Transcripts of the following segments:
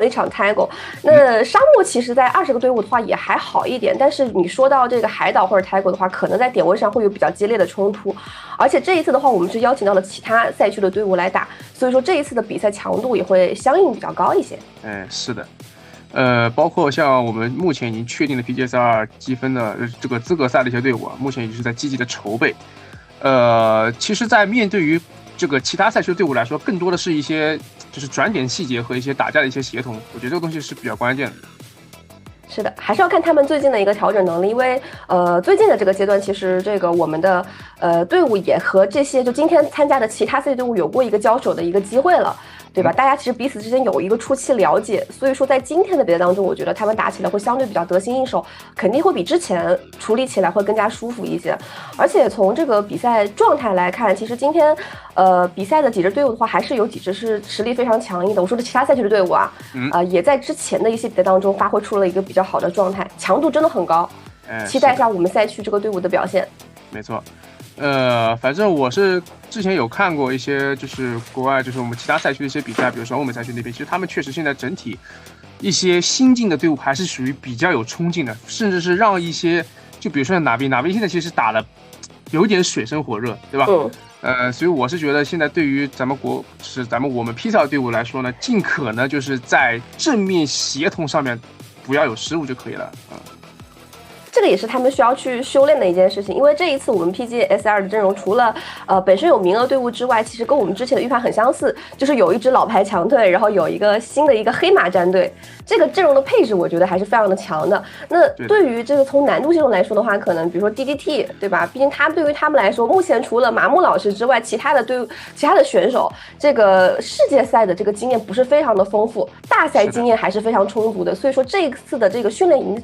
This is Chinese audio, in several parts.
一场 Tago。那沙漠其实在20个队伍的话也还好一点，但是你说到这个海岛或者 Tago 的话，可能在点位上会有比较激烈的冲突。而且这一次的话，我们是邀请到了其他赛区的队伍来打，所以说这一次的比赛强度也会相应比较高一些。是的。包括像我们目前已经确定的 PGS2 积分的这个资格赛的一些队伍啊，目前也是在积极的筹备。其实，在面对于这个其他赛区的队伍来说，更多的是一些就是转点细节和一些打架的一些协同，我觉得这个东西是比较关键的。是的，还是要看他们最近的一个调整能力，因为最近的这个阶段，其实这个我们的队伍也和这些就今天参加的其他赛队伍有过一个交手的一个机会了。对吧？大家其实彼此之间有一个初期了解，所以说在今天的比赛当中，我觉得他们打起来会相对比较得心应手，肯定会比之前处理起来会更加舒服一些。而且从这个比赛状态来看，其实今天比赛的几支队伍的话，还是有几支是实力非常强硬的。我说的其他赛区的队伍啊，也在之前的一些比赛当中发挥出了一个比较好的状态，强度真的很高。期待一下我们赛区这个队伍的表现。没错。反正我是之前有看过一些，就是国外，就是我们其他赛区的一些比赛，比如说欧美赛区那边，其实他们确实现在整体一些新进的队伍还是属于比较有冲劲的，甚至是让一些，就比如说哪边现在其实打的有点水深火热，对吧？所以我是觉得现在对于我们 P 赛队伍来说呢，尽可能就是在正面协同上面不要有失误就可以了。这个也是他们需要去修炼的一件事情，因为这一次我们 PGS2 的阵容除了本身有名额队伍之外，其实跟我们之前的预判很相似，就是有一支老牌强队，然后有一个新的一个黑马战队，这个阵容的配置我觉得还是非常的强的。那对于这个从难度系统来说的话，可能比如说 DDT 对吧？毕竟他对于他们来说，目前除了麻木老师之外，其他的选手这个世界赛的这个经验不是非常的丰富，大赛经验还是非常充足的。所以说这一次的这个训练营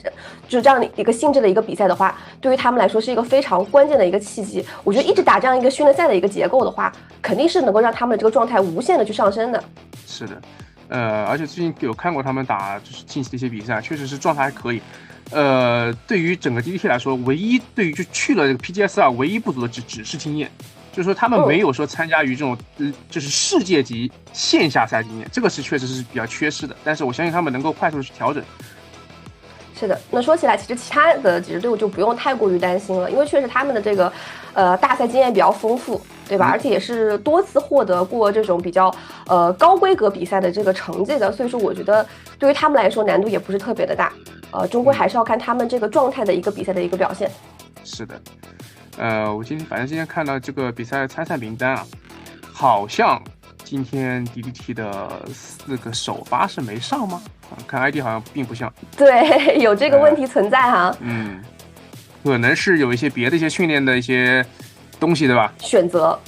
就是这样的一个性质的一个比赛的话，对于他们来说是一个非常关键的一个契机。我觉得一直打这样一个训练赛的一个结构的话，肯定是能够让他们的这个状态无限的去上升的。是的，而且最近有看过他们打就是近期的一些比赛，确实是状态还可以。对于整个 DDT 来说，唯一对于就去了这个 PGS2 唯一不足的只是经验，就是说他们没有说参加于这种就是世界级线下赛经验，这个是确实是比较缺失的。但是我相信他们能够快速的去调整。是的，那说起来，其实其他的几支队伍就不用太过于担心了，因为确实他们的这个大赛经验比较丰富，对吧？而且也是多次获得过这种比较高规格比赛的这个成绩的，所以说我觉得对于他们来说难度也不是特别的大，终归还是要看他们这个状态的一个比赛的一个表现。是的，我反正今天看到这个比赛参赛名单啊，好像今天 DDT 的4个首发是没上吗？看 ID 好像并不像。对，有这个问题存在哈。可能是有一些别的一些训练的一些东西，对吧？选择。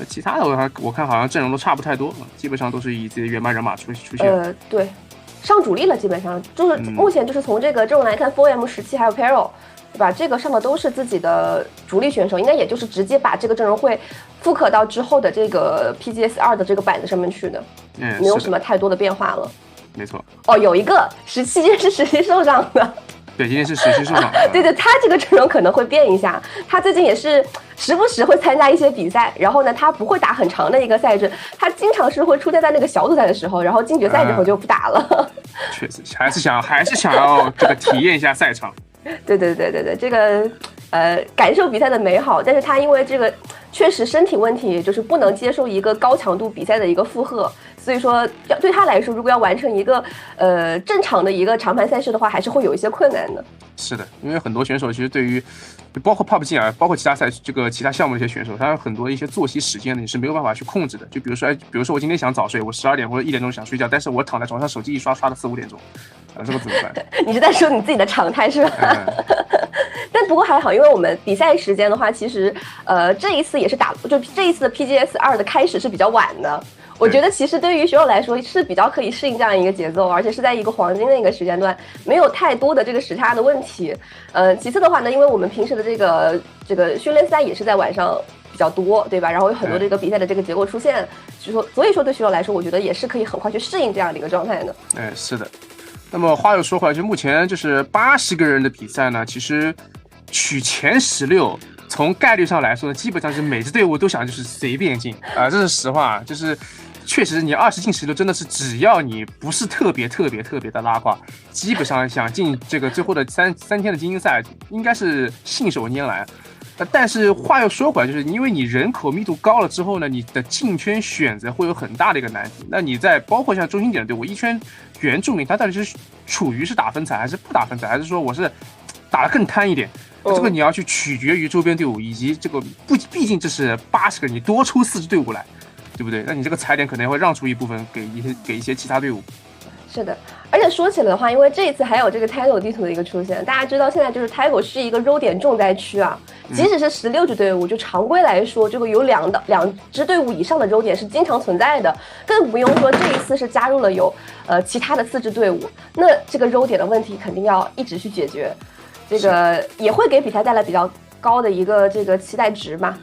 其他的我看好像阵容都差不太多，基本上都是以自己的原班人马出现。对，上主力了，基本上就是目前就是从这个阵容来看 4M17 还有 Peril。对吧？这个上的都是自己的主力选手，应该也就是直接把这个阵容会复刻到之后的这个 PGS2 的这个板子上面去的，没有什么太多的变化了。没错。有一个17今天是实习受伤的。对，今天是实习受伤。对，他这个阵容可能会变一下。他最近也是时不时会参加一些比赛，然后呢，他不会打很长的一个赛制，他经常是会出现在那个小组赛的时候，然后进决赛之后就不打了。确实，还是想要这个体验一下赛场。对，这个感受比赛的美好，但是他因为这个确实身体问题，就是不能接受一个高强度比赛的一个负荷，所以说对他来说，如果要完成一个正常的一个长盘赛事的话，还是会有一些困难的。是的，因为很多选手其实对于包括 PUBG 啊，包括其他项目的一些选手，他有很多一些作息时间呢，你是没有办法去控制的。就比如说我今天想早睡，我12点或者1点钟想睡觉，但是我躺在床上手机一刷到4、5点钟，这个怎么办？你是在说你自己的常态是吧？但不过还好，因为我们比赛时间的话，其实这一次也是这一次的 PGS2 的开始是比较晚的。我觉得其实对于选手来说是比较可以适应这样一个节奏，而且是在一个黄金的一个时间段，没有太多的这个时差的问题。其次的话呢，因为我们平时的这个训练赛也是在晚上比较多，对吧？然后有很多这个比赛的这个结果出现，所以说对选手来说，我觉得也是可以很快去适应这样的一个状态的。是的。那么话又说回来，就目前就是80个人的比赛呢，其实取前16。从概率上来说呢，基本上是每支队伍都想就是随便进啊，这是实话。就是确实你20进16真的是只要你不是特别的拉胯，基本上想进这个最后的三天的精英赛应该是信手拈来。但是话又说回来，就是因为你人口密度高了之后呢，你的进圈选择会有很大的一个难题。那你在包括像中心点的队伍，一圈原住民他到底是处于是打分彩还是不打分彩，还是说我是打得更贪一点？这个你要去取决于周边队伍，以及这个毕竟这是80个，你多出4支队伍来，对不对？那你这个踩点可能会让出一部分给一些其他队伍。是的，而且说起来的话，因为这一次还有这个 Tigo 地图的一个出现，大家知道现在就是 Tigo 是一个row点重灾区啊。即使是16支队伍，就常规来说，这个有两支队伍以上的row点是经常存在的，更不用说这一次是加入了有其他的4支队伍，那这个row点的问题肯定要一直去解决，这个也会给比赛带来比较高的一个这个期待值嘛。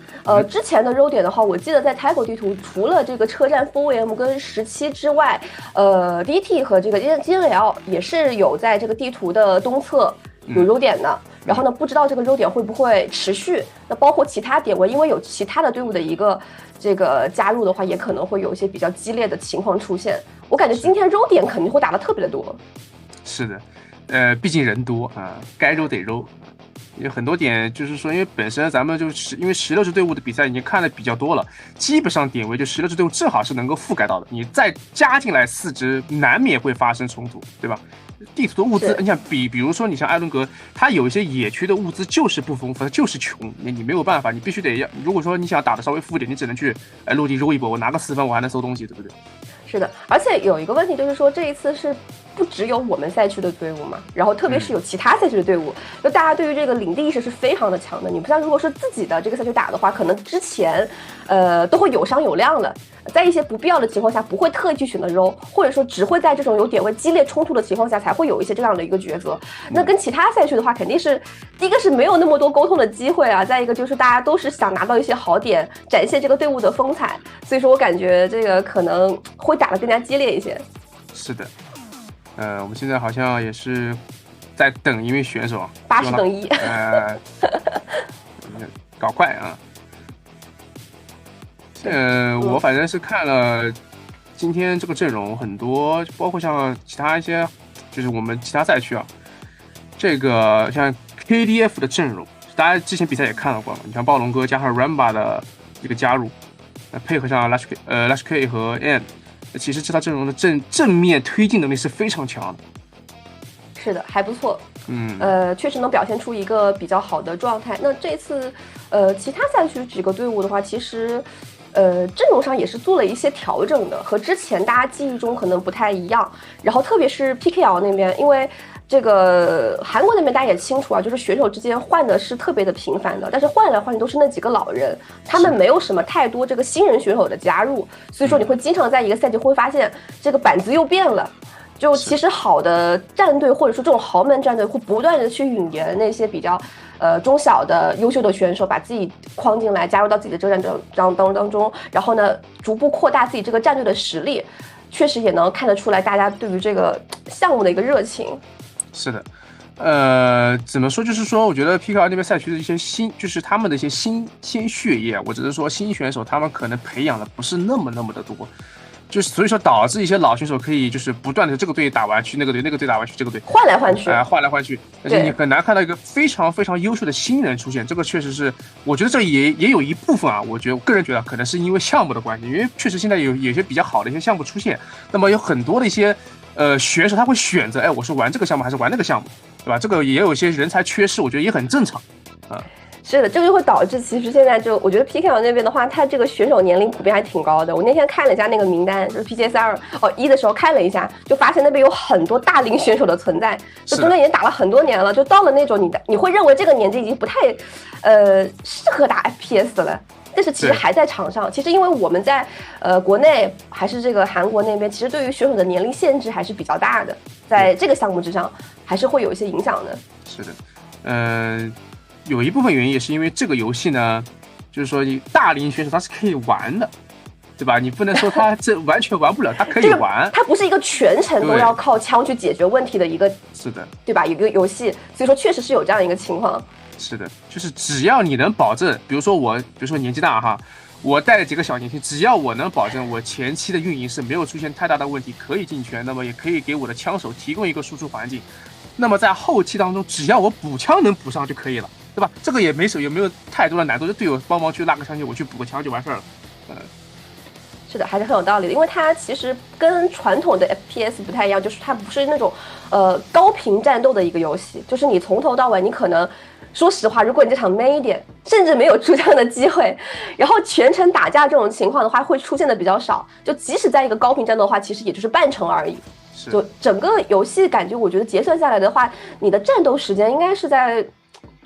之前的row点的话，我记得在 Tigo 地图除了这个车站 4M 跟17之外，DT 和这个 GNL 也是有在这个地图的东侧有row点的。然后呢，不知道这个row点会不会持续？那包括其他点位，因为有其他的队伍的一个这个加入的话，也可能会有一些比较激烈的情况出现。我感觉今天row点肯定会打得特别的多。是的，毕竟人多啊，该row得row。有很多点就是说，因为本身咱们就是因为16支队伍的比赛已经看的比较多了，基本上点位就16支队伍正好是能够覆盖到的。你再加进来4支，难免会发生冲突，对吧？地图的物资，你像比如说你像艾伦格，它有一些野区的物资就是不丰富，就是穷，你没有办法，你必须得要。如果说你想打的稍微富一点，你只能去陆地揉一波，我拿个4分我还能搜东西，对不对？是的，而且有一个问题就是说，这一次是不只有我们赛区的队伍嘛，然后特别是有其他赛区的队伍，就大家对于这个领地意识是非常的强的。你不像如果说自己的这个赛区打的话，可能之前都会有商有量了，在一些不必要的情况下不会特意去选择揉，或者说只会在这种有点位激烈冲突的情况下才会有一些这样的一个抉择。那跟其他赛区的话，肯定是第一个是没有那么多沟通的机会啊，再一个就是大家都是想拿到一些好点，展现这个队伍的风采，所以说我感觉这个可能会打得更加激烈一些。是的，我们现在好像也是在等一位选手，80等1，搞快啊！我反正是看了今天这个阵容很多，包括像其他一些，就是我们其他赛区啊，这个像 KDF 的阵容，大家之前比赛也看到过了，你像暴龙哥加上 Ramba 的一个加入，配合上 Lash K 和 N。其实这套阵容的正面推进能力是非常强的，是的，还不错，确实能表现出一个比较好的状态。那这次，其他赛区几个队伍的话，其实，阵容上也是做了一些调整的，和之前大家记忆中可能不太一样。然后特别是 PKL 那边，因为这个韩国那边大家也清楚啊，就是选手之间换的是特别的频繁的，但是换来换去都是那几个老人，他们没有什么太多这个新人选手的加入，所以说你会经常在一个赛季会发现这个板子又变了。就其实好的战队或者说这种豪门战队会不断的去引援那些比较中小的优秀的选手，把自己框进来，加入到自己的这个战当中，然后呢逐步扩大自己这个战队的实力，确实也能看得出来大家对于这个项目的一个热情。是的，怎么说？就是说，我觉得 PKR 那边赛区的一些就是他们的一些新血液，我只是说新选手，他们可能培养的不是那么的多，就是所以说导致一些老选手可以就是不断的这个队打完去那个队，那个队打完去这个队，换来换去，换来换去，而且你很难看到一个非常优秀的新人出现。这个确实是，我觉得这也有一部分啊，我个人觉得可能是因为项目的关系，因为确实现在有些比较好的一些项目出现，那么有很多的一些选手他会选择，我是玩这个项目还是玩那个项目，对吧？这个也有一些人才缺失，我觉得也很正常啊。是的，这个就会导致其实现在就我觉得 PKL 那边的话，他这个选手年龄普遍还挺高的。我那天看了一下那个名单，就是 PGS1 的时候看了一下，就发现那边有很多大龄选手的存在，就中间已经打了很多年了，就到了那种你会认为这个年纪已经不太适合打 FPS 了。但是其实还在场上。其实因为我们在国内还是这个韩国那边，其实对于选手的年龄限制还是比较大的，在这个项目之上还是会有一些影响的。是的，有一部分原因也是因为这个游戏呢，就是说你大龄选手他是可以玩的，对吧？你不能说他这完全玩不了，他可以玩。它不是一个全程都要靠枪去解决问题的一个，是的，对吧？一个游戏，所以说确实是有这样一个情况。是的，就是只要你能保证，比如说年纪大哈，我带了几个小年轻，只要我能保证我前期的运营是没有出现太大的问题，可以进圈，那么也可以给我的枪手提供一个输出环境。那么在后期当中，只要我补枪能补上就可以了，对吧？这个也没有太多的难度，就队友帮忙去拉个枪，我去补个枪就完事儿了。是的，还是很有道理的，因为它其实跟传统的 FPS 不太一样，就是它不是那种高频战斗的一个游戏，就是你从头到尾，你可能说实话，如果你这场闷一点，甚至没有出枪的机会，然后全程打架这种情况的话，会出现的比较少。就即使在一个高频战斗的话，其实也就是半程而已。就整个游戏感觉，我觉得结算下来的话，你的战斗时间应该是在，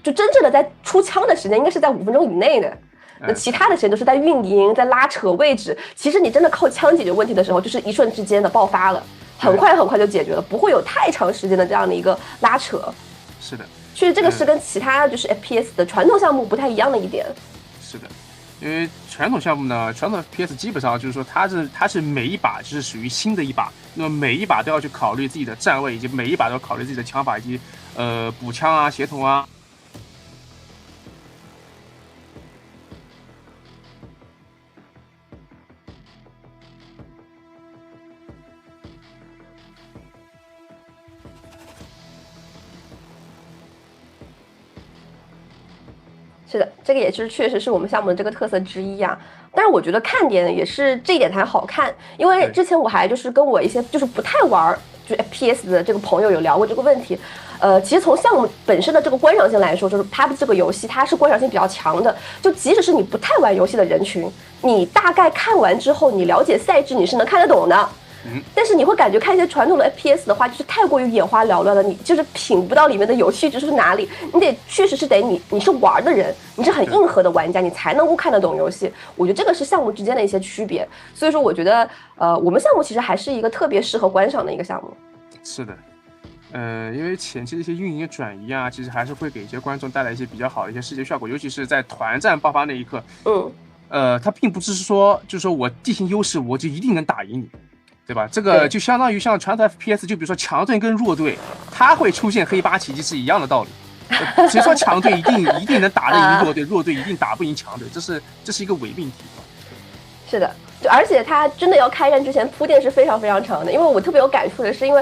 就真正的在出枪的时间应该是在5分钟以内的。那其他的时间都是在运营，在拉扯位置。其实你真的靠枪解决问题的时候，就是一瞬之间的爆发了，很快就解决了，不会有太长时间的这样的一个拉扯。是的，其实这个是跟其他就是 FPS 的传统项目不太一样的一点。是的，因为传统项目呢，传统 FPS 基本上就是说它是每一把就是属于新的一把，那么每一把都要去考虑自己的站位，以及每一把都要考虑自己的枪法以及补枪啊、协同啊。是的，这个也是确实是我们项目的这个特色之一啊。但是我觉得看点也是这一点才好看，因为之前我还就是跟我一些就是不太玩就 FPS 的这个朋友有聊过这个问题。其实从项目本身的这个观赏性来说，就是 PUBG 这个游戏它是观赏性比较强的。就即使是你不太玩游戏的人群，你大概看完之后，你了解赛制，你是能看得懂的。但是你会感觉看一些传统的 FPS 的话，就是太过于眼花缭乱了，你就是品不到里面的有趣之处是哪里。你得确实是得你是玩的人，你是很硬核的玩家，你才能够看得懂游戏。我觉得这个是项目之间的一些区别。所以说，我觉得我们项目其实还是一个特别适合观赏的一个项目。是的，因为前期的一些运营转移啊，其实还是会给一些观众带来一些比较好的一些视觉效果，尤其是在团战爆发那一刻。它并不是说就是说我地形优势我就一定能打赢你。对吧？这个就相当于像传统 FPS， 就比如说强队跟弱队，它会出现黑八奇迹是一样的道理。谁说强队一定能打得赢弱队，弱队一定打不赢强队？这是一个伪命题。是的，而且它真的要开战之前铺垫是非常非常长的。因为我特别有感触的是，因为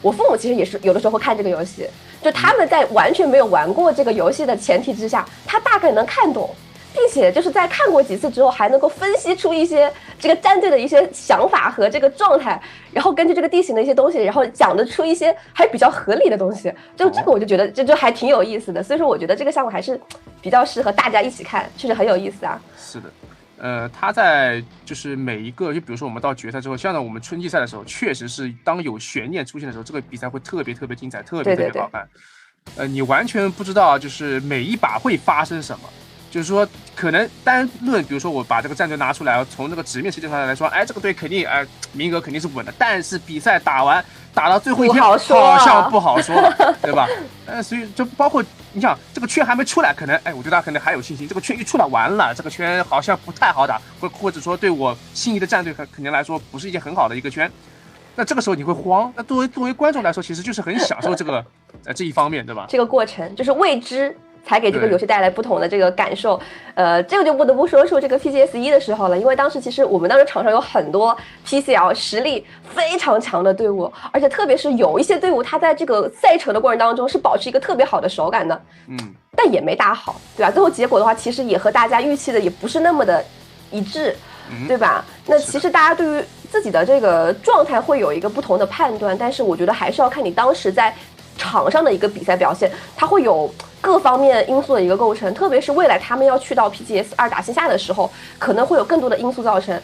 我父母其实也是有的时候会看这个游戏，就他们在完全没有玩过这个游戏的前提之下，他大概能看懂。并且就是在看过几次之后，还能够分析出一些这个战队的一些想法和这个状态，然后根据这个地形的一些东西，然后讲得出一些还比较合理的东西。就这个我就觉得就还挺有意思的。所以说我觉得这个项目还是比较适合大家一起看，确实很有意思啊。是的，它在就是每一个，就比如说我们到决赛之后，像我们春季赛的时候，确实是当有悬念出现的时候，这个比赛会特别精彩，特别好看。你完全不知道就是每一把会发生什么。就是说，可能单论，比如说我把这个战队拿出来，从这个纸面世界上来说，哎，这个队肯定名额肯定是稳的。但是比赛打到最后一天，好像不好说了，对吧？所以就包括你想，这个圈还没出来，可能我对他可能还有信心。这个圈一出来完了，这个圈好像不太好打，或者说对我心仪的战队肯定来说不是一件很好的一个圈。那这个时候你会慌。那作为观众来说，其实就是很享受这个这一方面，对吧？这个过程就是未知。才给这个游戏带来不同的这个感受，这个就不得不说这个 PGS1的时候了，因为当时其实我们当时场上有很多 PCL 实力非常强的队伍，而且特别是有一些队伍，它在这个赛程的过程当中是保持一个特别好的手感的，但也没打好，对吧？最后结果的话，其实也和大家预期的也不是那么的一致，对吧？那其实大家对于自己的这个状态会有一个不同的判断，但是我觉得还是要看你当时在场上的一个比赛表现，它会有各方面因素的一个构成，特别是未来他们要去到 PGS2 打线下的时候，可能会有更多的因素造成。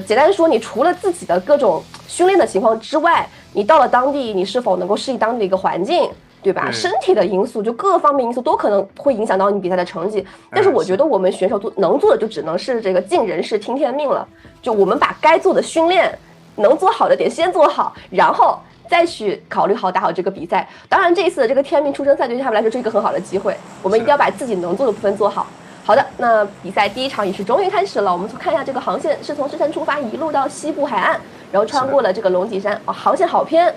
简单说，你除了自己的各种训练的情况之外，你到了当地，你是否能够适应当地的一个环境，对吧？身体的因素，就各方面因素都可能会影响到你比赛的成绩。但是我觉得我们选手能做的就只能是这个尽人事听天命了，就我们把该做的训练能做好的点先做好，然后再去考虑好打好这个比赛。当然这一次的这个天命出征赛对他们来说是一个很好的机会，我们一定要把自己能做的部分做好。好的，那比赛第一场也是终于开始了，我们看一下这个航线是从石城出发，一路到西部海岸，然后穿过了这个龙脊山，航线好偏。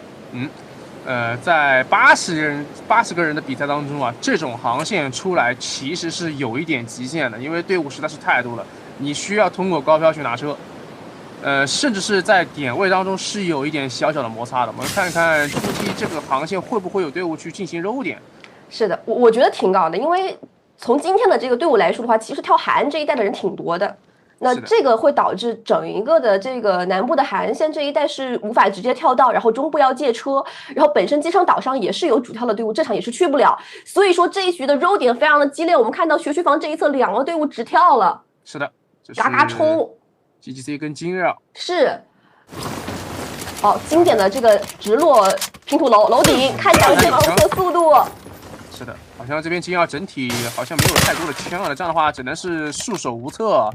在80个人的比赛当中啊，这种航线出来其实是有一点极限的，因为队伍实在是太多了。你需要通过高飘去拿车，甚至是在点位当中是有一点小小的摩擦的。我们看看初期这个航线会不会有队伍去进行揉点？是的，我觉得挺高的，因为从今天的这个队伍来说的话，其实跳海岸这一带的人挺多的。那这个会导致整一个的这个南部的海岸线这一带是无法直接跳到，然后中部要借车，然后本身机场岛上也是有主跳的队伍，这场也是去不了。所以说这一局的揉点非常的激烈，我们看到学区房这一侧2个队伍直跳了，是的，嘎嘎冲 ，GGC 跟金绕是。哦，经典的这个直落拼图楼顶，看一下对方的速度。是的，好像这边金耀整体好像没有太多的枪了，这样的话只能是束手无策。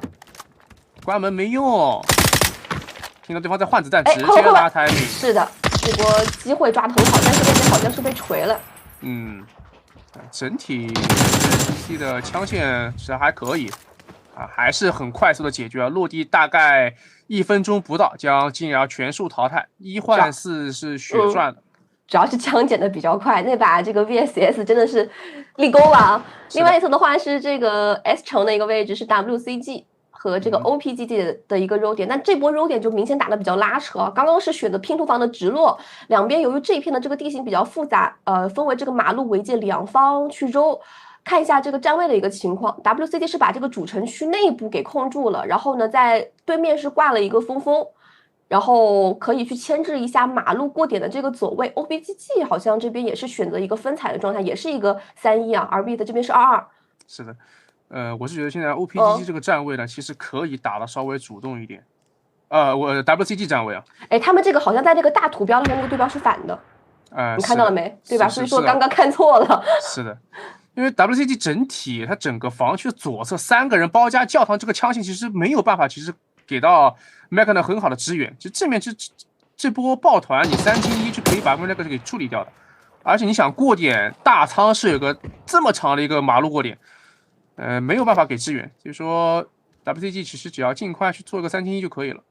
关门没用，听到对方在换子弹，直接拉timing。是的，这波机会抓得很好，但是那边好像是被锤了。整体 GGC 的枪线其实还可以啊，还是很快速的解决，落地大概1分钟不到，将金瑶全数淘汰。1换4是血赚的。主要是枪捡的比较快，那把这个 VSS 真的是立功了啊！另外一侧的话是这个 S 城的一个位置是 WCG 和这个 OPGG 的一个揉点，但这波揉点就明显打的比较拉扯。刚刚是选择拼图房的直落，两边由于这一片的这个地形比较复杂，分为这个马路围界两方去揉。看一下这个站位的一个情况 ，WCG 是把这个主城区内部给控住了，然后呢，在对面是挂了一个风风。然后可以去牵制一下马路过点的这个走位 ，OPGG 好像这边也是选择一个分踩的状态，也是一个3-1啊，RB 的这边是2-2。是的，我是觉得现在 OPGG 这个站位呢，其实可以打的稍微主动一点。我 WCG 站位啊，哎，他们这个好像在这个大图标上面那个对标是反的，你看到了没？对吧？所以说刚刚看错了。是的，因为 WCG 整体它整个防区的左侧3个人包夹教堂这个枪性，其实没有办法，其实给到 Mac 很好的支援。就正面这波抱团，你3清1就可以把 Mac 给处理掉的。而且你想过点大仓是有个这么长的一个马路过点，没有办法给支援。所以说 WCG 其实只要尽快去做一个3清1就可以了。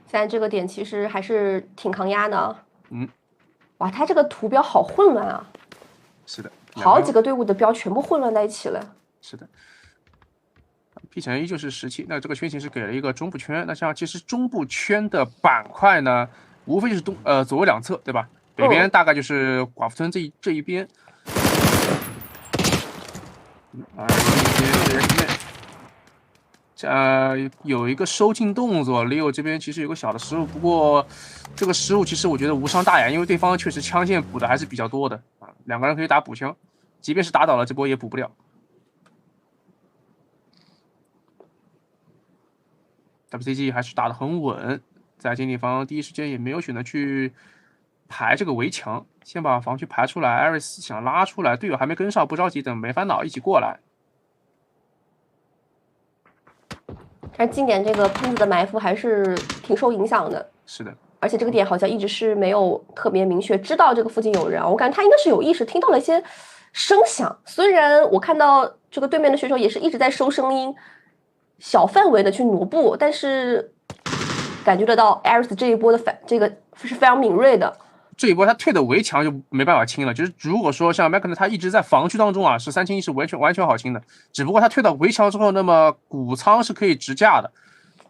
现在这个点其实还是挺抗压的。哇，他这个图标好混乱啊！是的，好几个队伍的标全部混乱在一起了。是的 ，P 城依旧是17，那这个圈形是给了一个中部圈。那像其实中部圈的板块呢，无非就是左右两侧，对吧？北边大概就是寡妇村这一边。有一个收进动作 ，Leo 这边其实有个小的失误，不过这个失误其实我觉得无伤大雅，因为对方确实枪线补的还是比较多的啊，2个人可以打补枪，即便是打倒了这波也补不了。WCG 还是打得很稳，在经理方第一时间也没有选择去排这个围墙，先把防区排出来。艾瑞斯想拉出来，队友还没跟上，不着急，等没烦恼一起过来。但经典这个喷子的埋伏还是挺受影响的。是的，而且这个点好像一直是没有特别明确知道这个附近有人，我感觉他应该是有意识听到了一些声响。虽然我看到这个对面的选手也是一直在收声音，小范围的去挪步，但是感觉得到艾瑞斯这一波的这个是非常敏锐的。这一波他退的围墙就没办法清了，就是如果说像麦克呢，他一直在防区当中啊，是3清1是完全好清的。只不过他退到围墙之后，那么谷仓是可以直架的，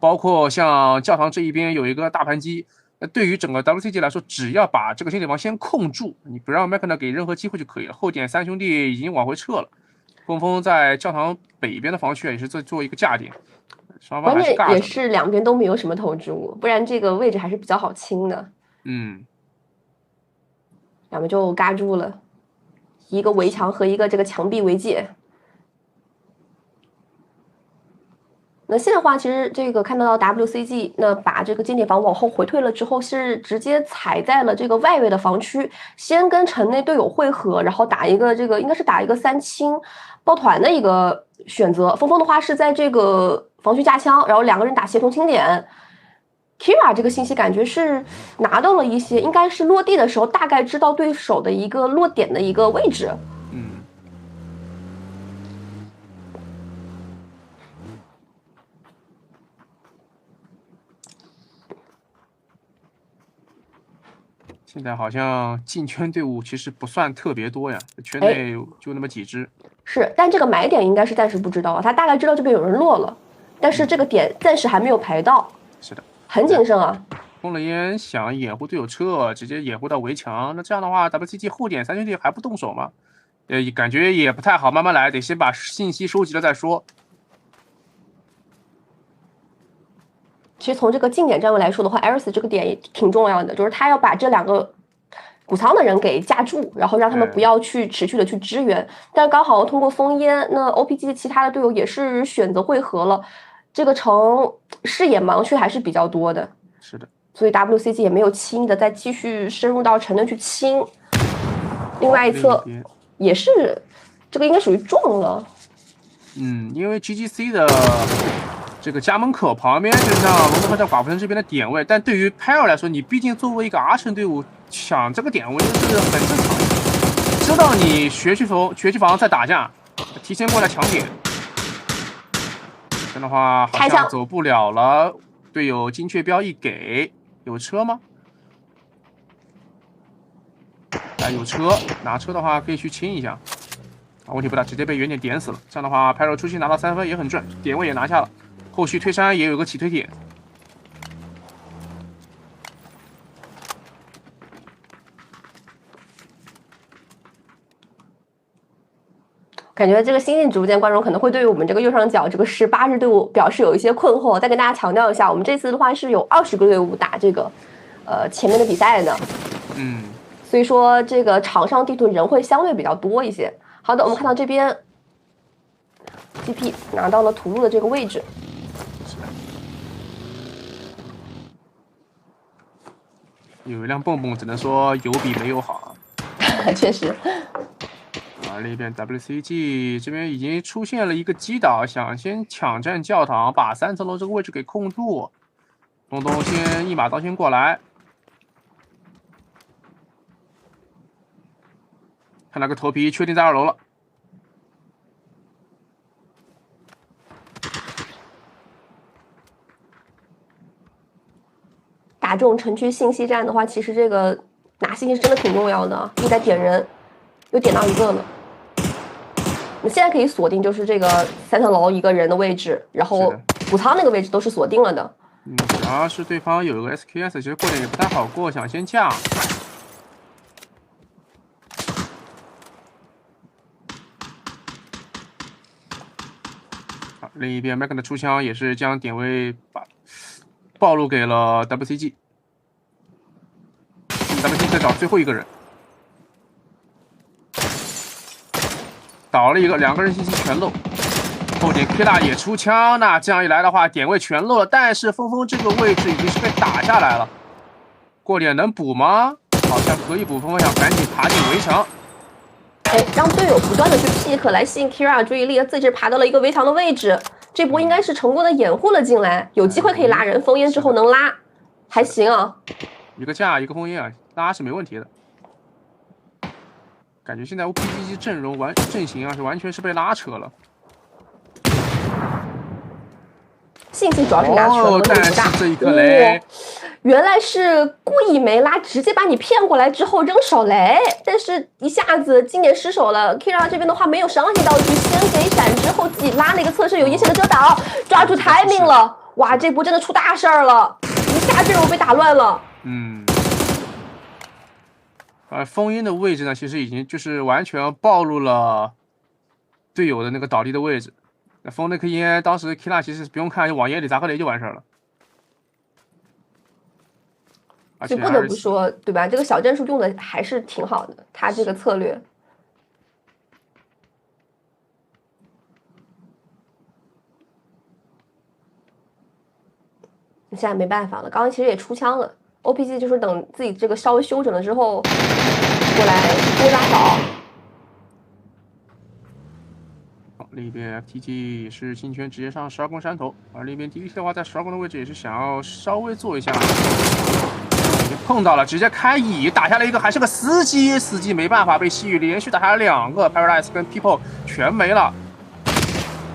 包括像教堂这一边有一个大盘机，对于整个 WCG 来说，只要把这个心理房先控住，你不让麦克呢给任何机会就可以了。后点3兄弟已经往回撤了，峰峰在教堂北边的防区也是做一个架点，双方还是尬着。关键也是两边都没有什么投注，不然这个位置还是比较好清的。两边就嘎住了，一个围墙和一个这个墙壁围界。那现在的话，其实这个看到 WCG 那把这个经典房往后回退了之后，是直接踩在了这个外围的防区，先跟城内队友汇合，然后打一个这个应该是打一个3清抱团的一个选择。峰峰的话是在这个防区架枪，然后2个人打协同清点。Kira 这个信息感觉是拿到了一些，应该是落地的时候大概知道对手的一个落点的一个位置。现在好像进圈队伍其实不算特别多呀，圈内就那么几支。是，但这个买点应该是暂时不知道啊，他大概知道这边有人落了，但是这个点暂时还没有排到。是的，很谨慎啊。封了烟想掩护队友撤，直接掩护到围墙，那这样的话 ，WCG 后点3兄弟还不动手吗？感觉也不太好，慢慢来，得先把信息收集了再说。其实从这个近点站位来说的话，艾瑞斯这个点也挺重要的，就是他要把这2个谷仓的人给架住，然后让他们不要去持续的去支援。但刚好通过封烟，那 OPG 其他的队友也是选择汇合了，这个城视野盲区还是比较多的。是的，所以 WCG 也没有轻易的再继续深入到城内去清。另外一侧也是，这个应该属于撞了。因为 GGC 的这个家门口旁边就像龙头在寡妇城这边的点位，但对于 Pearl 来说，你毕竟作为一个 R 城队伍，抢这个点位是很正常的。知道你学区房在打架，提前过来抢点，这样的话好像走不了了。队友精确标一给，有车吗？有车，拿车的话可以去清一下。问题不大，直接被远点点死了。这样的话 ，Pyro 出去拿到3分也很赚，点位也拿下了。后续推山也有个起推点。感觉这个新进直播间观众可能会对于我们这个右上角这个18支队伍表示有一些困惑。再跟大家强调一下，我们这次的话是有20个队伍打这个前面的比赛的。所以说这个场上地图人会相对比较多一些。好的，我们看到这边 GP 拿到了土路的这个位置。有一辆蹦蹦，只能说有比没有好啊。确实。那边 WCG 这边已经出现了一个击倒，想先抢占教堂，把3层楼这个位置给控住。东东先一马刀先过来，看那个头皮确定在2楼了。打这种城区信息战的话，其实这个拿信息是真的挺重要的。一直在点人，又点到一个了。我们现在可以锁定就是这个3层楼一个人的位置，然后谷仓那个位置都是锁定了的。主要是对方有一个 SKS， 其实过点也不太好过，想先架。好，另一边 Megan 的出枪也是将点位暴露给了 WCG。WCG 在找最后一个人。倒了一个，2个人信息全漏，后点 K 大也出枪，那这样一来的话，点位全漏了。但是峰峰这个位置已经是被打下来了，过点能补吗？好像可以补，峰峰想赶紧爬进围墙。让队友不断的去 pick 来吸引 Kira 注意力，自己爬到了一个围墙的位置，这波应该是成功的掩护了进来，有机会可以拉人，封烟之后能拉，还行啊。一个架一个封烟啊，拉是没问题的。感觉现在 OPG 阵容阵型啊是完全是被拉扯了。信息主要是拿扯，问题不大。这一颗雷，原来是故意没拉，直接把你骗过来之后扔手雷，但是一下子经典失手了。Kira 这边的话没有伤害道具，先给闪之后自己拉了一个侧身有阴线的遮挡，抓住 timing 了。哇，这波真的出大事儿了，一下阵容被打乱了。封印的位置呢，其实已经就是完全暴露了队友的那个倒地的位置。那封那颗烟，当时 Kira 其实不用看，就往烟里砸颗雷就完事儿了。就不得不说，对吧？这个小战术用的还是挺好的，他这个策略。现在没办法了，刚刚其实也出枪了。OPG 就是等自己这个稍微休整了之后，过来多打扫。另一边 FTG 也是进圈直接上12宫山头，而另一边 DVT 的话，在12宫的位置也是想要稍微做一下，碰到了，直接开乙打下来一个，还是个司机，司机没办法被西域连续打下来2个 ，Paradise 跟 People 全没了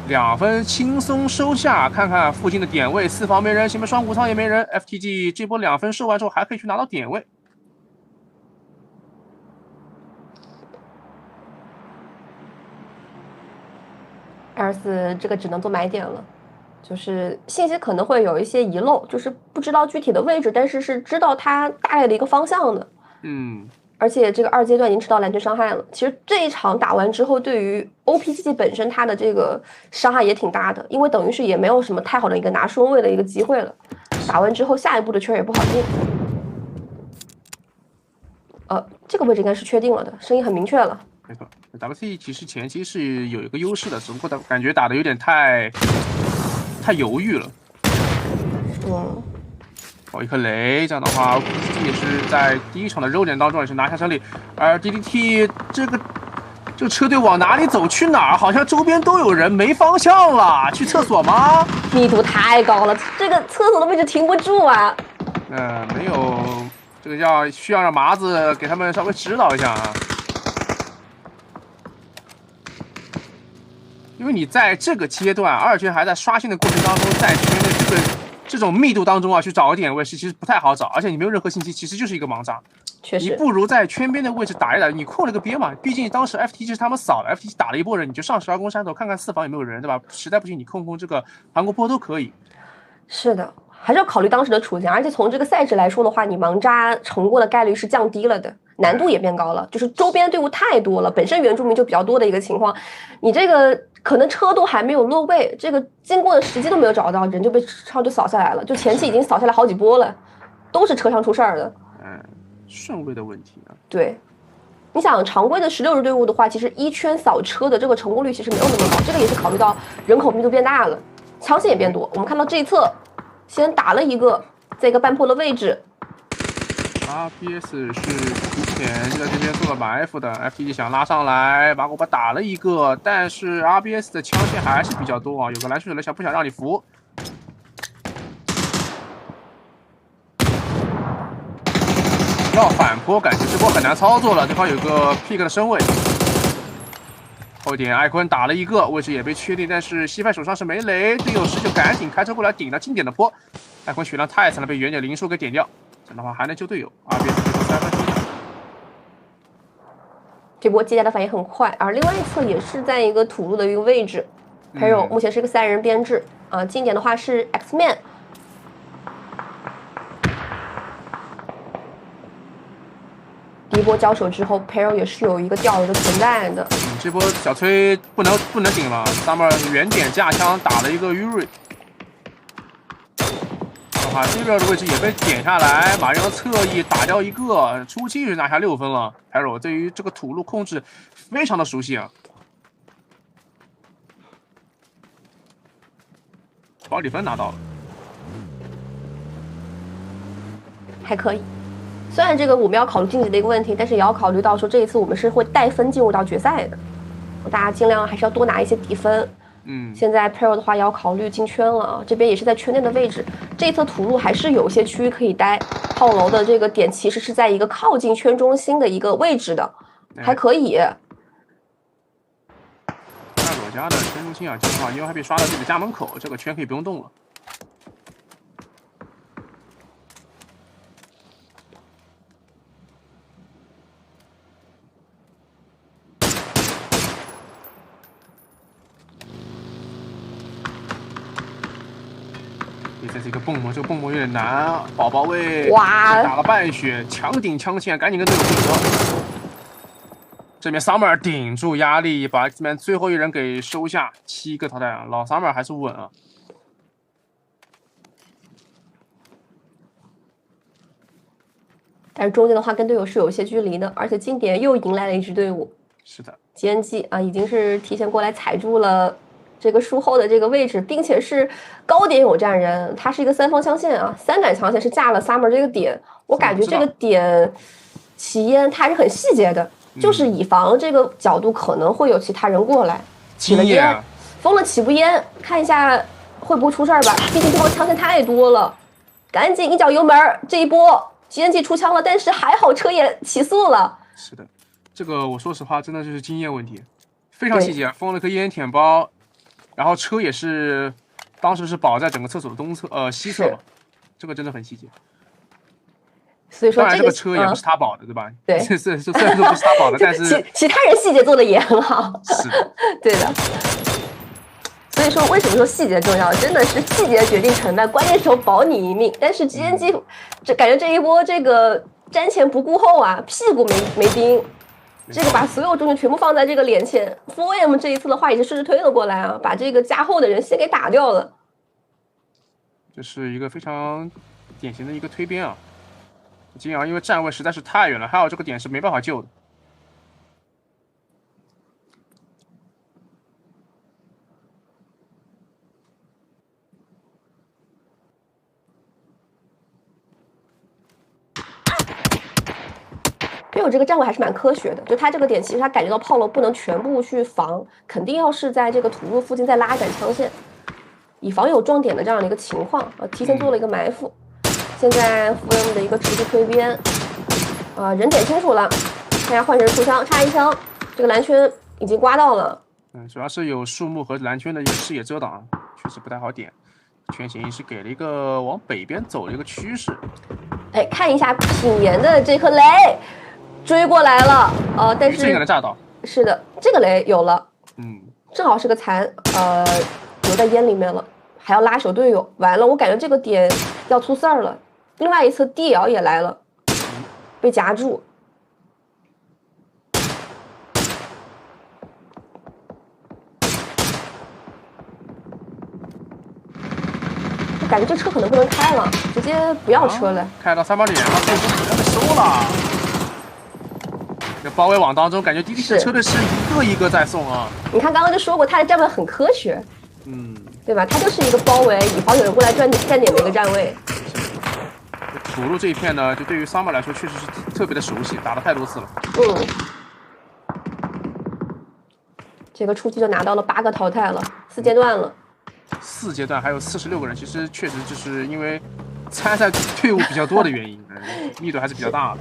，2分轻松收下。看看附近的点位，4房没人，前面双谷仓也没人 ，FTG 这波2分收完之后还可以去拿到点位。L4这个只能做买点了，就是信息可能会有一些遗漏，就是不知道具体的位置，但是是知道它大概的一个方向的。而且这个2阶段已经吃到蓝圈伤害了。其实这一场打完之后，对于 OPGG 本身它的这个伤害也挺大的，因为等于是也没有什么太好的一个拿顺位的一个机会了。打完之后，下一步的圈也不好进。这个位置应该是确定了的，声音很明确了。没错 ，WT 其实前期是有一个优势的，只不过感觉打的有点太犹豫了。爆一颗雷，这样的话 ，OPGG 也是在第一场的肉点当中也是拿下胜利，而 DDT 这个车队往哪里走，去哪儿？好像周边都有人，没方向了，去厕所吗？密度太高了，这个厕所的位置停不住啊。没有，这个需要让麻子给他们稍微指导一下啊。因为你在这个阶段，2圈还在刷新的过程当中，在圈内这种密度当中啊，去找个点位是其实不太好找，而且你没有任何信息，其实就是一个盲渣。确实，你不如在圈边的位置打一打，你控了个边嘛。毕竟当时 FTG 是他们扫的 ，FTG 打了一波人，你就上12宫山头看看四方有没有人，对吧？实在不行你控这个韩国波都可以。是的，还是要考虑当时的处境，而且从这个赛制来说的话，你盲渣成功的概率是降低了的，难度也变高了，就是周边队伍太多了，本身原住民就比较多的一个情况，你这个可能车都还没有落位，这个经过的时机都没有找到，人就被车就扫下来了，就前期已经扫下来好几波了，都是车上出事儿的。顺位的问题啊。对，你想常规的16支队伍的话，其实1圈扫车的这个成功率其实没有那么高，这个也是考虑到人口密度变大了，枪线也变多。我们看到这一侧，先打了一个，在一个半坡的位置。RBS 是提前就在这边做了埋伏的 ，FTG 想拉上来，马古巴打了一个，但是 RBS 的枪线还是比较多啊，有个蓝水手不想让你扶。要反坡，感觉这波很难操作了。对方有个 pick 的身位，后一点艾坤打了一个，位置也被确定，但是西派手上是没雷，队友时就赶紧开车过来顶了经典的坡。艾坤血量太惨了，被远点零数给点掉，这样的话还能救队友。RBS 3分钟。这波接下的反应很快，而另外一侧也是在一个土路的一个位置。Pero 目前是一个3人编制啊，经典的话是 X-Man。第一波交手之后 ，Pero 也是有一个掉流的存在的。这波小崔不能顶了 ，Summer 远点架枪打了一个 Yuri， 这边的位置也被点下来，马上侧翼打掉一个，初期就拿下6分了。Pero 对于这个土路控制非常的熟悉啊，保底分拿到了，还可以。虽然这个我们要考虑晋级的一个问题，但是也要考虑到说这一次我们是会带分进入到决赛的，大家尽量还是要多拿一些底分。现在 Pero 的话也要考虑进圈了啊，这边也是在圈内的位置，这一侧土路还是有些区域可以待。炮楼的这个点其实是在一个靠近圈中心的一个位置的，还可以。那我家的圈中心啊，这的话因为还被刷到自己的家门口，这个圈可以不用动了。这是一个蹦魔，这个蹦魔有点难，宝宝位哇，打了半血，强顶枪线，赶紧跟队友汇合。这边 Summer 顶住压力，把这边最后一人给收下，7个淘汰啊，老 Summer 还是稳啊。但是中间的话跟队友是有一些距离的，而且经典又迎来了一支队伍。是的 ，GNG 啊，已经是提前过来踩住了这个树后的这个位置，并且是高点有站人，它是一个3方枪线啊，3杆枪线是架了 Summer 这个点，我感觉这个点起烟它是很细节的，就是以防这个角度可能会有其他人过来起了烟，封了起步烟，看一下会不会出事儿吧，毕竟对方枪线太多了，赶紧一脚油门，这一波 GNG 出枪了，但是还好车也起速了。是的，这个我说实话真的就是经验问题，非常细节，封了颗烟舔包。然后车也是，当时是保在整个厕所的西侧嘛，这个真的很细节。所以说这个车也不是他保的，对吧？对，虽然说不是他保的，但是其他人细节做的也很好。是的，对的。以说为什么说细节重要？真的是细节决定成败，关键时候保你一命。但是 GNG 感觉这一波这个瞻前不顾后啊，屁股没盯。这个把所有重点全部放在这个脸前 ，4M 这一次的话也是顺势推了过来啊，把这个加后的人先给打掉了。这是一个非常典型的一个推边啊，金阳因为站位实在是太远了，还有这个点是没办法救的。因为我这个站位还是蛮科学的，就他这个点，其实他感觉到炮楼不能全部去防，肯定要是在这个土路附近再拉一杆枪线，以防有撞点的这样的一个情况啊，提前做了一个埋伏。现在4M的一个持续推边，人点清楚了，大家换成出枪，差一枪，这个蓝圈已经刮到了。主要是有树木和蓝圈的一个视野遮挡，确实不太好点。圈形是给了一个往北边走的一个趋势。哎，看一下品言的这颗雷。追过来了，但是这个能炸到，是的，这个雷有了，正好是个残，留在烟里面了，还要拉手队友，完了，我感觉这个点要出事儿了。另外一侧 DL 也来了，被夹住，我感觉这车可能不能开了，直接不要车了，开到300点了，这波可能被收了。这包围网当中，感觉滴滴的车队是一个一个在送啊。你看刚刚就说过，他的站位很科学，对吧？他就是一个包围，以防有人过来站点的一个站位。土路这一片呢，就对于Summer来说确实是特别的熟悉，打了太多次了。这个初期就拿到了8个淘汰了，4阶段了。4阶段还有46个人，其实确实就是因为参赛队伍比较多的原因，密度还是比较大的。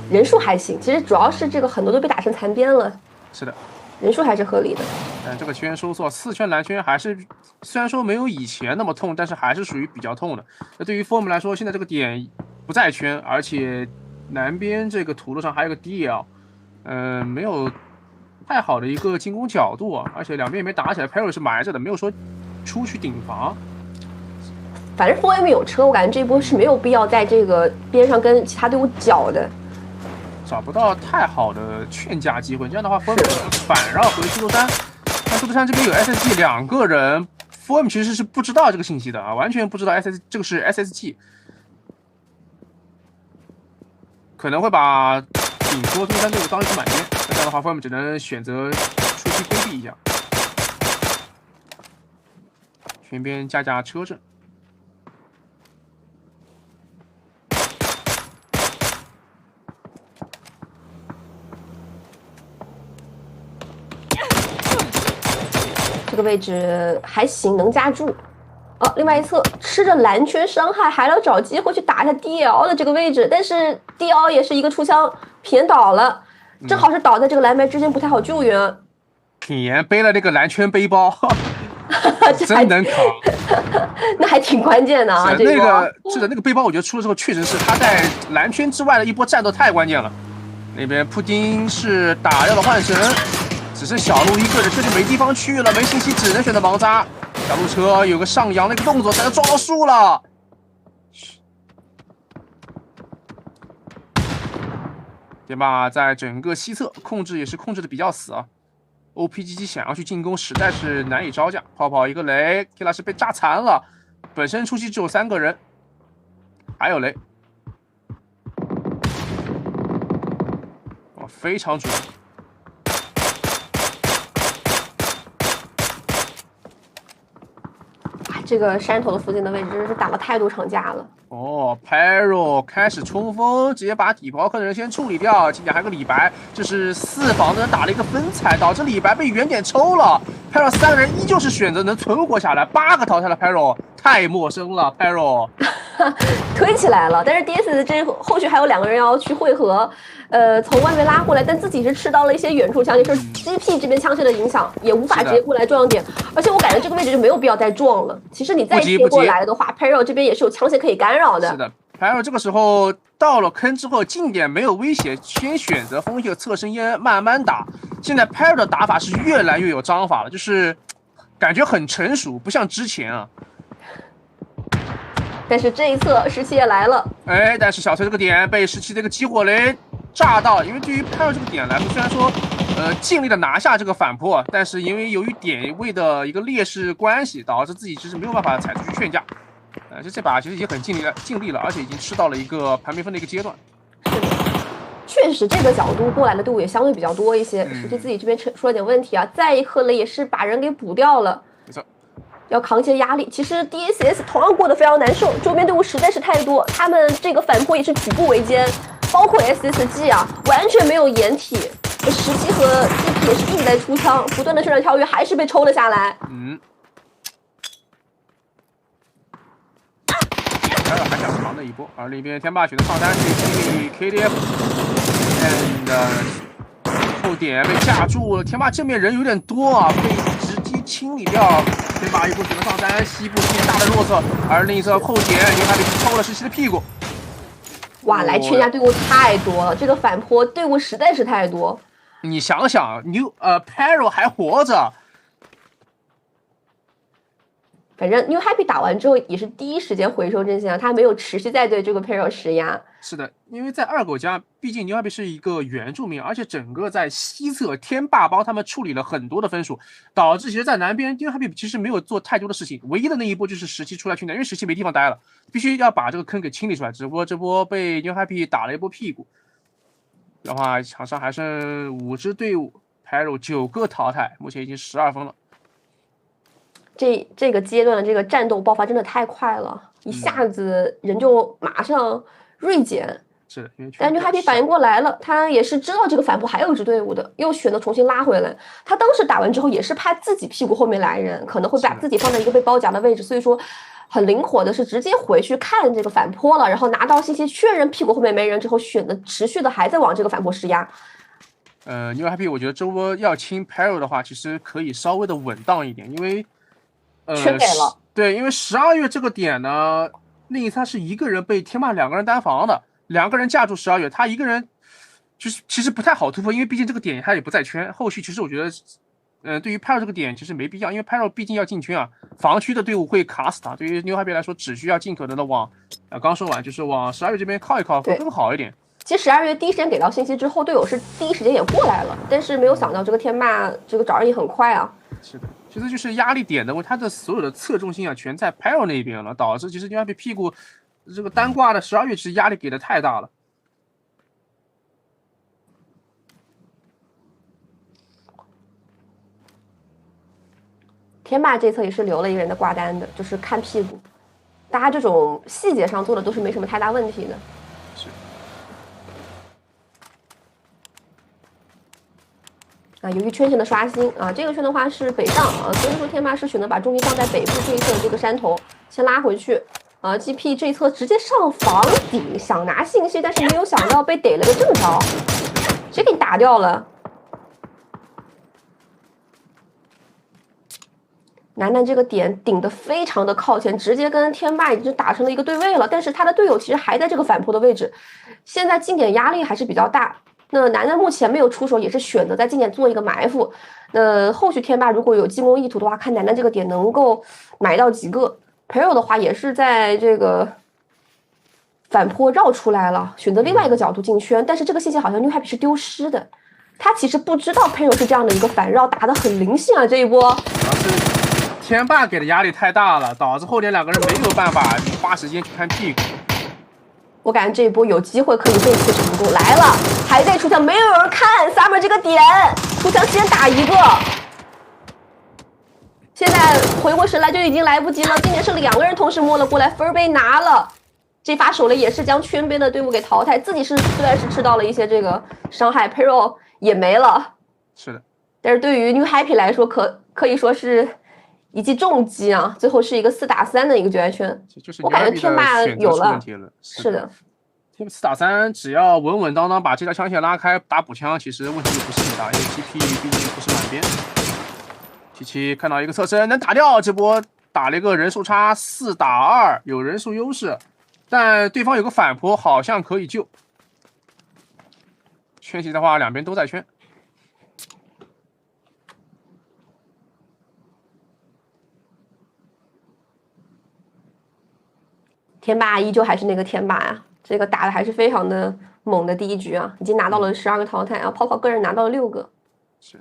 人数还行，其实主要是这个很多都被打成残边了。是的，人数还是合理的。但这个圈收缩，4圈蓝圈还是虽然说没有以前那么痛，但是还是属于比较痛的。那对于 4M 来说，现在这个点不在圈，而且南边这个土路上还有个 DL， 没有太好的一个进攻角度啊，而且两边也没打起来 ，Perry 是埋着的，没有说出去顶防。反正 4M 有车，我感觉这一波是没有必要在这个边上跟其他队伍搅的。找不到太好的劝架机会，这样的话 4M 反绕回速度山，但速度山这边有 SSG 2个人 ，4M 其实是不知道这个信息的啊，完全不知道 这个是 SSG， 可能会把顶多速度山队伍当一个满编，那这样的话 4M 只能选择出去规避一下，圈边架车阵。这个位置还行，能夹住。另外一侧吃着蓝圈伤害，还要找机会去打一下 DL 的这个位置，但是 DL 也是一个出枪偏倒了，正好是倒在这个蓝白之间，不太好救援。品言背了那个蓝圈背包，真能扛，那还挺关键的啊！是的，那个背包，我觉得出了之后，确实是他在蓝圈之外的一波战斗太关键了。那边普丁是打掉了幻神。只是小路一个人，确实没地方去了，没信息，只能选择盲扎。小路车有个上扬的一个动作，才能撞到树了。点吧，在整个西侧控制也是控制的比较死啊。OPGG 想要去进攻，实在是难以招架。泡泡一个雷 ，Killa 是被炸残了。本身初期只有3个人，还有雷，非常准。这个山头的附近的位置真是打了太多场架了。Perro 开始冲锋，直接把底包克的人先处理掉。今天还有个李白，这是4房的人打了一个分彩，导致李白被原点抽了。Perro 3个人依旧是选择能存活下来，8个淘汰了 Perro， 太陌生了 Perro。推起来了，但是 DS 这后续还有2个人要去汇合，从外面拉过来，但自己是吃到了一些远处枪，也是 GP 这边枪械的影响，也无法直接过来撞点，而且我感觉这个位置就没有必要再撞了。其实你再切过来的话 ，Perro 这边也是有枪械可以干扰的。是的 ，Perro 这个时候到了坑之后，近点没有威胁，先选择封一个侧身烟慢慢打。现在 Perro 的打法是越来越有章法了，就是感觉很成熟，不像之前啊。但是这一侧17也来了，哎，但是小崔这个点被17这个激火雷炸到，因为对于 Perro 这个点来说，虽然说尽力的拿下这个反扑，但是因为由于点位的一个劣势关系，导致自己其实没有办法踩出去劝架。这把其实已经很尽力了，而且已经吃到了一个盘面分的一个阶段。是的，确实这个角度过来的队伍也相对比较多一些。实际自己这边出了点问题啊，再一颗雷也是把人给补掉了。没错。要扛一些压力，其实 DSS 同样过得非常难受，周边队伍实在是太多，他们这个反扑也是举步维艰，包括 SSG 啊，完全没有掩体，17和 GP 也是一直在出枪，不断的旋转跳跃，还是被抽了下来。还想扛的一波，而另一边天霸选择上单去清理 KDF， 后点被架住了，天霸正面人有点多啊，被直接清理掉。天霸一波选择上单，西部是大的弱侧，而另一侧后点因为他被抽了17的屁股。哇，来劝架队伍太多了，这个反坡队伍实在是太多。你想想，Perro 还活着。反正 New Happy 打完之后也是第一时间回收阵线啊，他没有持续在对这个 Perro 施压。是的，因为在二狗家，毕竟 New Happy 是一个原住民，而且整个在西侧天霸帮他们处理了很多的分数，导致其实在南边 New Happy 其实没有做太多的事情，唯一的那一波就是17出来去年，因为17没地方待了，必须要把这个坑给清理出来。只不过这波被 New Happy 打了一波屁股，的话场上还剩5支队伍 ，Perro 9个淘汰，目前已经12分了。这个阶段的这个战斗爆发真的太快了，一下子人就马上锐减。是的，但 New Happy 反应过来了，他也是知道这个反扑还有一支队伍的，又选择重新拉回来。他当时打完之后也是怕自己屁股后面来人，可能会把自己放在一个被包夹的位置，所以说很灵活的是直接回去看这个反坡了，然后拿到信息确认屁股后面没人之后，选择持续的还在往这个反坡施压。New Happy 我觉得这波要清 Perro 的话，其实可以稍微的稳当一点，因为全给了。对，因为12月这个点呢，另一侧是一个人被天霸2个人单防的，2个人架住12月，他一个人就是其实不太好突破，因为毕竟这个点他也不在圈。后续其实我觉得，对于 Perro 这个点其实没必要，因为 Perro 毕竟要进圈啊，防区的队伍会卡死他。对于 New Happy 来说，只需要尽可能的往刚说完就是往12月这边靠一靠会更好一点。其实12月第一时间给到信息之后，队友是第一时间也过来了，但是没有想到这个天霸这个找人也很快啊。是的，其实就是压力点的问题，他的所有的侧重心啊全在 Perro 那边了，导致其实 New Happy 屁股这个单挂的12月其实压力给的太大了。天霸这侧也是留了一个人的挂单的，就是看屁股，大家这种细节上做的都是没什么太大问题的。是。由于圈线的刷新啊，这个圈的话是北上啊，所以说天霸是选择把重心放在北部这一侧的这个山头，先拉回去。GP 这一侧直接上房顶想拿信息，但是没有想到被逮了个正着，直接给打掉了。楠楠这个点顶得非常的靠前，直接跟天霸已经打成了一个对位了，但是他的队友其实还在这个反扑的位置，现在近点压力还是比较大。那楠楠目前没有出手，也是选择在近点做一个埋伏。那后续天霸如果有进攻意图的话，看楠楠这个点能够埋到几个。Perro 的话也是在这个反坡绕出来了，选择另外一个角度进圈，但是这个信息好像 New Happy 是丢失的，他其实不知道 Perro 是这样的一个反绕，打得很灵性啊这一波。天霸给的压力太大了，导致后点2个人没有办法花时间去看屁股。我感觉这一波有机会可以被次成功，来了，还在出枪，没有人看 Summer 这个点，出枪先打一个。现在回过神来就已经来不及了，今年是2个人同时摸了过来，分被拿了。这发手雷也是将圈边的队伍给淘汰，自己虽然是吃到了一些这个伤害 ，Perro 也没了。是的，但是对于 New Happy 来说，可以说是一记重击啊！最后是一个4打3的一个决赛圈，我感觉天霸有了。是的，4打3，只要稳稳当当把这条枪线拉开，打补枪，其实问题就不是很大，因为 GP 毕竟不是满边。77看到一个侧身能打掉，这波打了一个人数差4打2，有人数优势，但对方有个反扑，好像可以救。圈起的话，2边都在圈。天霸依旧还是那个天霸啊，这个打的还是非常的猛的第一局啊，已经拿到了12个淘汰啊，泡泡个人拿到了6个。是。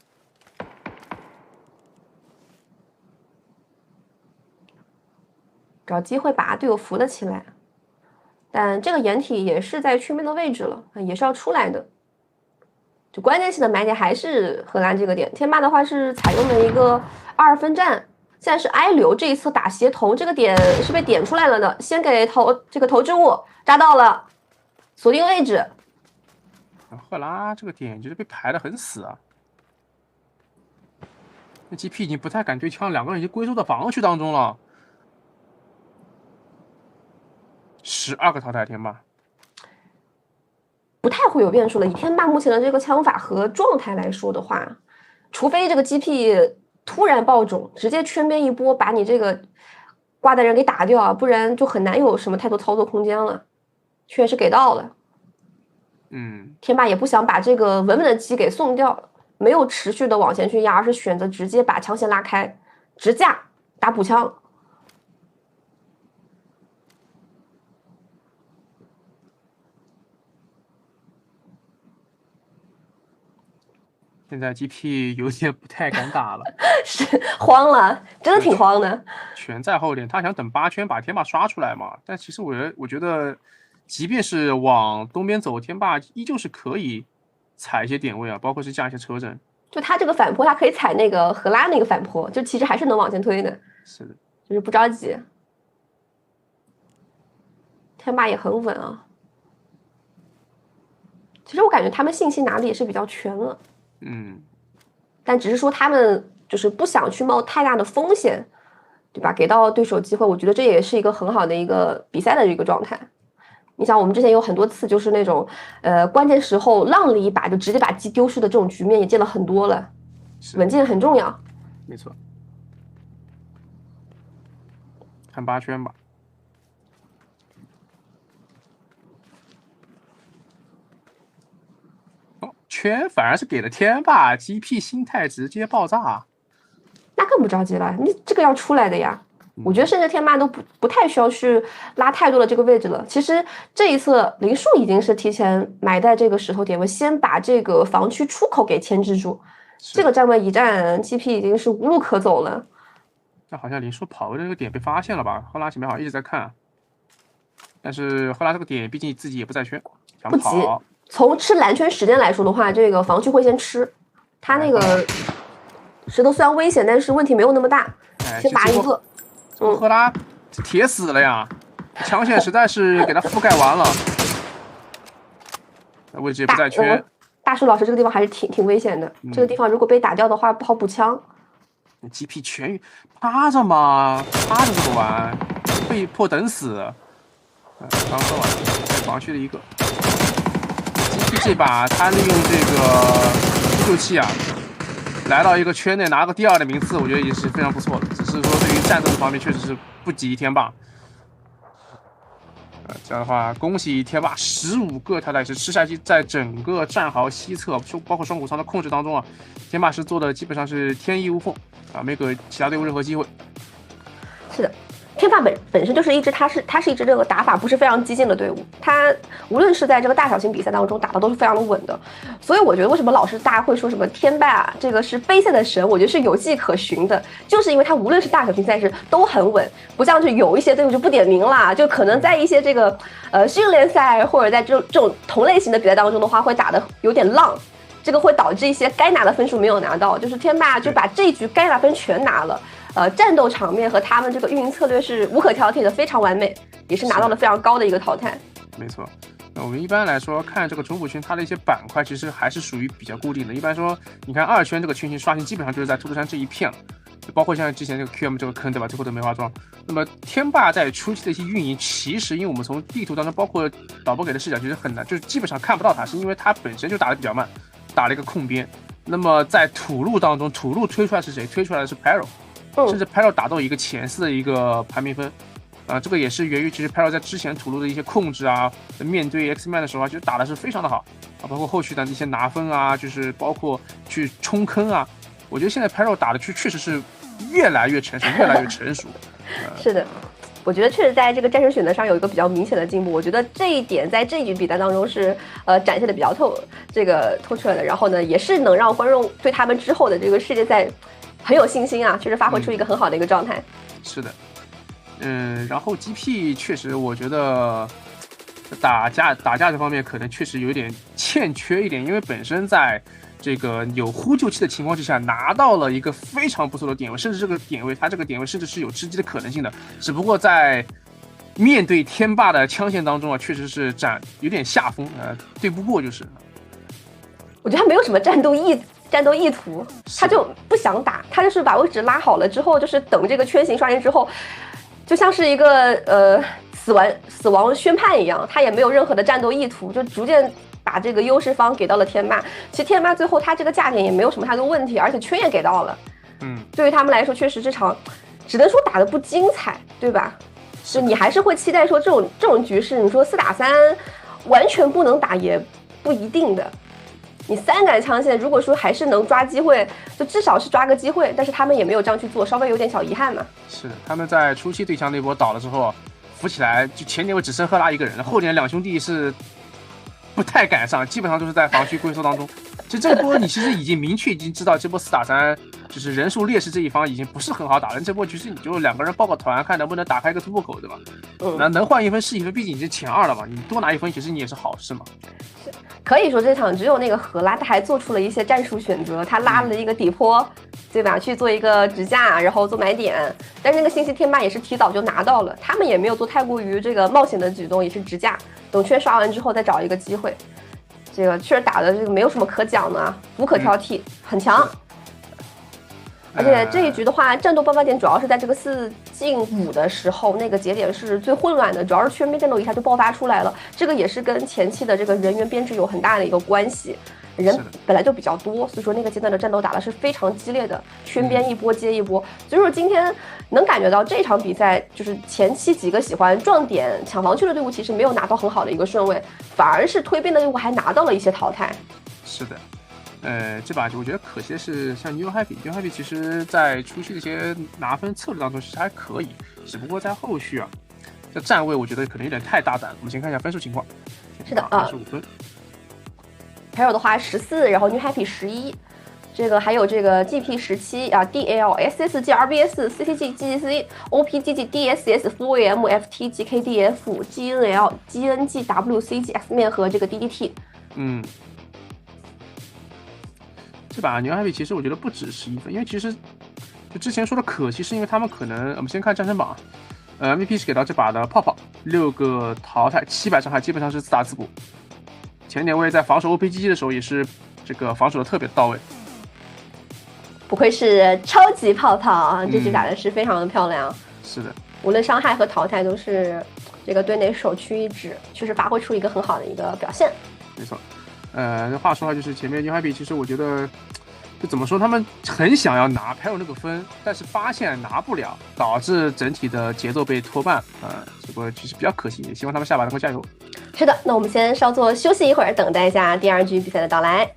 找机会把队友扶了起来，但这个掩体也是在圈边的位置了，也是要出来的。就关键性的买点还是荷兰这个点，天霸的话是采用了一个2分战，现在是埃流这一次打协同，这个点是被点出来了的，先给这个投掷物扎到了，锁定位置。赫拉这个点就是被排得很死啊，那 GP 已经不太敢对枪，2个人已经归宿到防区当中了。12个淘汰天霸，不太会有变数了。以天霸目前的这个枪法和状态来说的话，除非这个 GP 突然爆种，直接圈边一波把你这个挂的人给打掉啊，不然就很难有什么太多操作空间了。确实给到了，天霸也不想把这个稳稳的鸡给送掉，没有持续的往前去压，而是选择直接把枪线拉开，直架打补枪。现在 GP 有点不太敢打了，是慌了，真的挺慌的。全在后点，他想等8圈把天霸刷出来嘛。但其实我觉得，即便是往东边走，天霸依旧是可以踩一些点位啊，包括是架一些车阵。就他这个反坡，他可以踩那个荷拉那个反坡，就其实还是能往前推的。是的，就是不着急。天霸也很稳啊。其实我感觉他们信息拿的也是比较全了。但只是说他们就是不想去冒太大的风险，对吧？给到对手机会，我觉得这也是一个很好的一个比赛的一个状态。你想，我们之前有很多次就是那种，关键时候浪了一把就直接把鸡丢失的这种局面也见了很多了。稳健很重要。没错。看8圈吧。圈反而是给了天霸 ，GP 心态直接爆炸，那更不着急了，你这个要出来的呀。我觉得甚至天霸都不太需要去拉太多的这个位置了。其实这一次林树已经是提前埋在这个石头点位，先把这个防区出口给牵制住。这个站位一站 ，GP 已经是无路可走了。那好像林树跑的这个点被发现了吧？赫拉前面好像一直在看，但是赫拉这个点毕竟自己也不在圈，想跑。不急。从吃蓝圈时间来说的话，这个防区会先吃。他那个石头虽然危险，但是问题没有那么大。先拔一个。赫拉铁死了呀！枪线实在是给他覆盖完了，位置也不在圈。大树老师这个地方还是挺危险的。这个地方如果被打掉的话，不好补枪。GP 全域趴着嘛，趴着这么玩，被迫等死。刚说完，防区的一个。GP 这把他利用这个救气啊，来到一个圈内拿个第2的名次，我觉得也是非常不错的。只是说对于战斗方面确实是不及天霸。这样的话，恭喜天霸15个淘汰是吃下去，在整个战壕西侧，包括双谷仓的控制当中啊，天霸是做的基本上是天衣无缝啊，没给其他队伍任何机会。是的。天霸本身就是一支，它是一支这个打法不是非常激进的队伍，它无论是在这个大小型比赛当中打的都是非常的稳的，所以我觉得为什么老是大家会说什么天霸这个是杯赛的神，我觉得是有迹可循的，就是因为它无论是大小型赛事都很稳，不像是有一些队伍就不点名啦，就可能在一些这个训练赛或者在这种同类型的比赛当中的话，会打的有点浪，这个会导致一些该拿的分数没有拿到，就是天霸就把这一局该拿分全拿了。战斗场面和他们这个运营策略是无可挑剔的，非常完美，也是拿到了非常高的一个淘汰。没错，那我们一般来说看这个中府圈，它的一些板块其实还是属于比较固定的。一般说，你看2圈这个圈型刷新，基本上就是在兔子山这一片，就包括像之前这个 QM 这个坑，对吧？最后的梅花桩。那么天霸在初期的一些运营，其实因为我们从地图当中，包括导播给的视角，其实很难，就是基本上看不到它，是因为它本身就打得比较慢，打了一个空边。那么在土路当中，土路推出来是谁？推出来的是 Pyro。甚至 Pyro 打到一个前4的一个排名分，这个也是源于其实 Pyro 在之前土路的一些控制啊，面对 Xman 的时候啊，就打的是非常的好啊，包括后续的一些拿分啊，就是包括去冲坑啊，我觉得现在 Pyro 打的确实是越来越成熟，越来越成熟。是的，我觉得确实在这个战术选择上有一个比较明显的进步。我觉得这一点在这一局比赛当中是展现的比较透彻的。然后呢，也是能让观众对他们之后的这个世界赛很有信心啊，确实发挥出一个很好的一个状态。是的，然后 GP 确实我觉得打架这方面可能确实有点欠缺一点，因为本身在这个有呼救器的情况之下，拿到了一个非常不错的点位，甚至这个点位甚至是有吃鸡的可能性的。只不过在面对天霸的枪线当中啊，确实是有点下风，对不过就是。我觉得他没有什么战斗意图，他就不想打，他就是把位置拉好了之后，就是等这个圈形刷新之后，就像是一个死亡宣判一样，他也没有任何的战斗意图，就逐渐把这个优势方给到了天霸。其实天霸最后他这个价点也没有什么太多问题，而且圈也给到了。对于他们来说，确实这场只能说打得不精彩，对吧？就你还是会期待说这种局势，你说4打3完全不能打也不一定的。你3杆枪线，如果说还是能抓机会，就至少是抓个机会，但是他们也没有这样去做，稍微有点小遗憾嘛。是的，他们在初期对枪那波倒了之后，扶起来就前点位只剩赫拉一个人了，后点2兄弟是不太敢上，基本上都是在防区龟缩当中。其实这波你其实已经知道这波4打3就是人数劣势这一方已经不是很好打了，这波其实你就2个人抱个团，看能不能打开一个突破口，对吧？能换1分是1分，毕竟你是前2了嘛，你多拿1分其实你也是好事嘛。可以说这场只有那个荷拉他还做出了一些战术选择，他拉了一个底坡，对吧？去做一个支架，然后做买点。但是那个信息天霸也是提早就拿到了，他们也没有做太过于这个冒险的举动，也是支架，等圈刷完之后再找一个机会。这个确实打的这个没有什么可讲的，无可挑剔，很强。而且这一局的话，战斗爆发点主要是在这个4进5的时候，那个节点是最混乱的，主要是圈边战斗一下就爆发出来了。这个也是跟前期的这个人员编制有很大的一个关系，人本来就比较多，所以说那个阶段的战斗打的是非常激烈的，圈边一波接一波。所以说今天能感觉到这场比赛，就是前期几个喜欢撞点抢防区的队伍其实没有拿到很好的一个顺位，反而是推边的队伍还拿到了一些淘汰。是的。这把我觉得可惜的是，像 New Happy 其实在初期的一些拿分策略当中其实还可以，只不过在后续啊，这站位我觉得可能有点太大胆了。我们先看一下分数情况。是的25分。还有的话14，然后 New Happy 11，这个还有这个 GP 17啊 ，DL SSG RBS CCG GGC OPGG DSS FOAM FT GKDF GNL GNG WCG X 面和这个 DDT。这把牛 happy 其实我觉得不止11分，因为其实就之前说的可惜是因为他们可能我们先看战争榜，MVP 是给到这把的泡泡6个淘汰700伤害，基本上是自打自补。前点位在防守 OPGG 的时候也是这个防守的特别到位，不愧是超级泡泡啊！这局打的是非常的漂亮。是的，无论伤害和淘汰都是这个队内首屈一指，确实发挥出一个很好的一个表现。没错。话说就是前面 New Happy 其实我觉得就怎么说，他们很想要拿还有那个分，但是发现拿不了，导致整体的节奏被拖慢，这个其实比较可惜，也希望他们下把能够加油。是的，那我们先稍作休息一会儿，等待一下第2局比赛的到来。